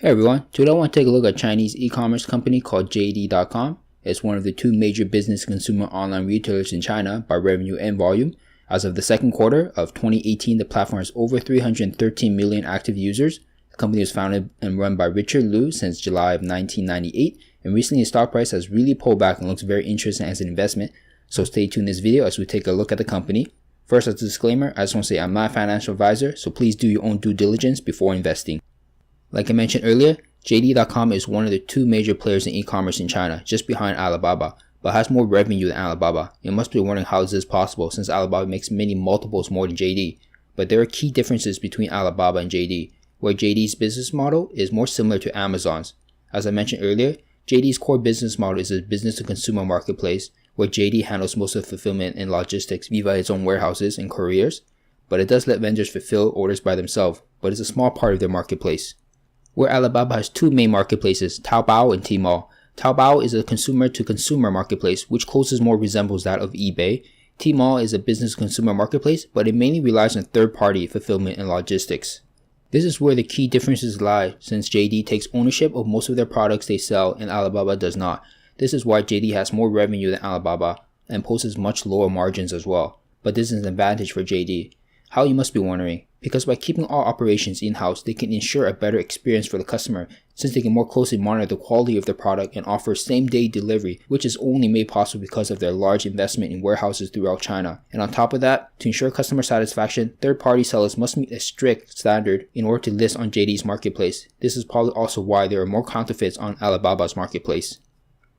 Hey everyone, today I want to take a look at a Chinese e-commerce company called JD.com. It's one of the two major business consumer online retailers in China by revenue and volume. As of the second quarter of 2018, the platform has over 313 million active users. The company was founded and run by Richard Liu since July of 1998, and recently the stock price has really pulled back and looks very interesting as an investment. So stay tuned in this video as we take a look at the company. First, as a disclaimer, I just want to say I'm not a financial advisor, so please do your own due diligence before investing. Like I mentioned earlier, JD.com is one of the two major players in e-commerce in China, just behind Alibaba, but has more revenue than Alibaba. You must be wondering how is this possible since Alibaba makes many multiples more than JD. But there are key differences between Alibaba and JD, where JD's business model is more similar to Amazon's. As I mentioned earlier, JD's core business model is a business-to-consumer marketplace, where JD handles most of fulfillment and logistics via its own warehouses and couriers, but it does let vendors fulfill orders by themselves, but it's a small part of their marketplace. Where Alibaba has two main marketplaces, Taobao and Tmall. Taobao is a consumer-to-consumer marketplace, which closest more resembles that of eBay. Tmall is a business-consumer marketplace, but it mainly relies on third-party fulfillment and logistics. This is where the key differences lie, since JD takes ownership of most of their products they sell and Alibaba does not. This is why JD has more revenue than Alibaba and posts much lower margins as well. But this is an advantage for JD. How, you must be wondering? Because by keeping all operations in-house, they can ensure a better experience for the customer, since they can more closely monitor the quality of the product and offer same-day delivery, which is only made possible because of their large investment in warehouses throughout China. And on top of that, to ensure customer satisfaction, third-party sellers must meet a strict standard in order to list on JD's marketplace. This is probably also why there are more counterfeits on Alibaba's marketplace.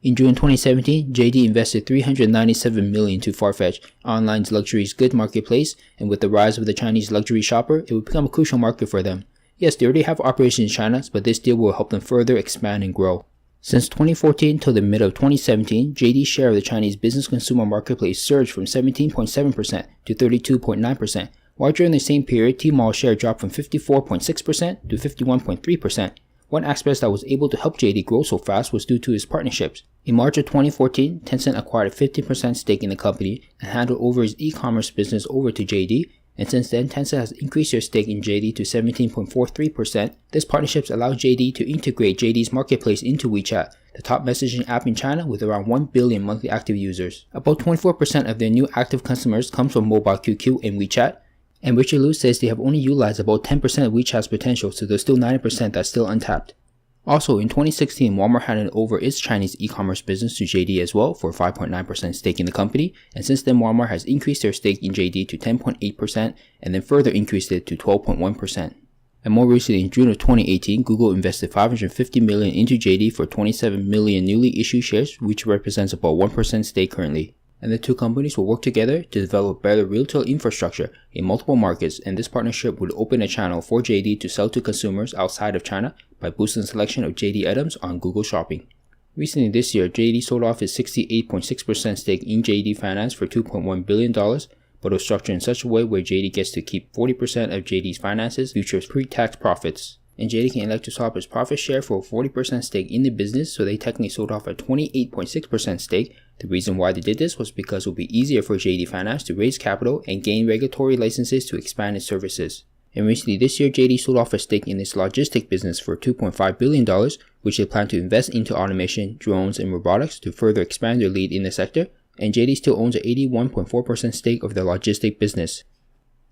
In June 2017, JD invested $397 million to Farfetch, online's luxury goods marketplace, and with the rise of the Chinese luxury shopper, it would become a crucial market for them. Yes, they already have operations in China, but this deal will help them further expand and grow. Since 2014 till the mid of 2017, JD's share of the Chinese business consumer marketplace surged from 17.7% to 32.9%, while during the same period, Tmall's share dropped from 54.6% to 51.3%. One aspect that was able to help JD grow so fast was due to its partnerships. In March of 2014, Tencent acquired a 15% stake in the company and handed over its e-commerce business over to JD, and since then Tencent has increased their stake in JD to 17.43%. This partnership allows JD to integrate JD's marketplace into WeChat, the top messaging app in China with around 1 billion monthly active users. About 24% of their new active customers comes from mobile QQ and WeChat, and Richard Liu says they have only utilized about 10% of WeChat's potential, so there's still 90% that's still untapped. Also, in 2016, Walmart handed over its Chinese e-commerce business to JD as well for a 5.9% stake in the company, and since then Walmart has increased their stake in JD to 10.8% and then further increased it to 12.1%. And more recently, in June of 2018, Google invested $550 million into JD for 27 million newly issued shares, which represents about 1% stake currently. And the two companies will work together to develop better retail infrastructure in multiple markets, and this partnership would open a channel for JD to sell to consumers outside of China by boosting the selection of JD items on Google Shopping. Recently this year, JD sold off its 68.6% stake in JD Finance for $2.1 billion, but it was structured in such a way where JD gets to keep 40% of JD's finances, future pre-tax profits. And JD can elect to swap its profit share for a 40% stake in the business, so they technically sold off a 28.6% stake. The reason why they did this was because it would be easier for JD Finance to raise capital and gain regulatory licenses to expand its services. And recently this year, JD sold off a stake in its logistics business for $2.5 billion, which they plan to invest into automation, drones, and robotics to further expand their lead in the sector, and JD still owns an 81.4% stake of their logistics business.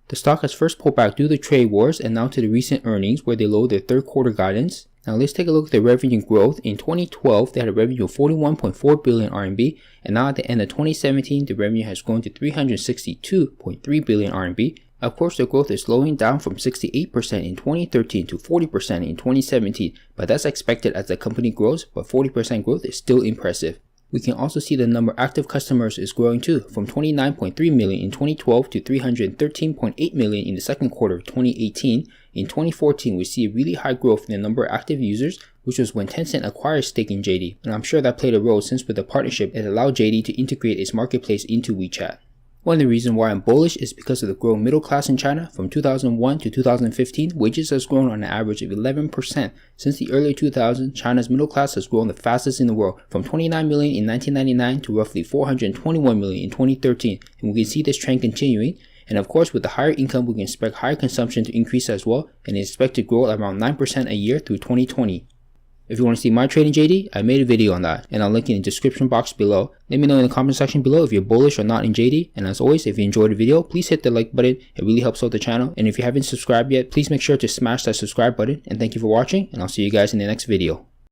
The stock has first pulled back due to the trade wars and now to the recent earnings where they lowered their third quarter guidance. Now let's take a look at their revenue growth. In 2012, they had a revenue of 41.4 billion RMB, and now at the end of 2017, the revenue has grown to 362.3 billion RMB. Of course, their growth is slowing down from 68% in 2013 to 40% in 2017, but that's expected as the company grows, but 40% growth is still impressive. We can also see the number of active customers is growing too, from 29.3 million in 2012 to 313.8 million in the second quarter of 2018. In 2014, we see a really high growth in the number of active users, which was when Tencent acquired stake in JD, and I'm sure that played a role since with the partnership it allowed JD to integrate its marketplace into WeChat. One of the reasons why I'm bullish is because of the growing middle class in China. From 2001 to 2015, wages has grown on an average of 11%. Since the early 2000s, China's middle class has grown the fastest in the world, from 29 million in 1999 to roughly 421 million in 2013, and we can see this trend continuing. And of course, with the higher income, we can expect higher consumption to increase as well, and expect to grow around 9% a year through 2020. If you want to see my trade in JD, I made a video on that, and I'll link it in the description box below. Let me know in the comment section below if you're bullish or not in JD, and as always, if you enjoyed the video, please hit the like button. It really helps out the channel, and if you haven't subscribed yet, please make sure to smash that subscribe button, and thank you for watching, and I'll see you guys in the next video.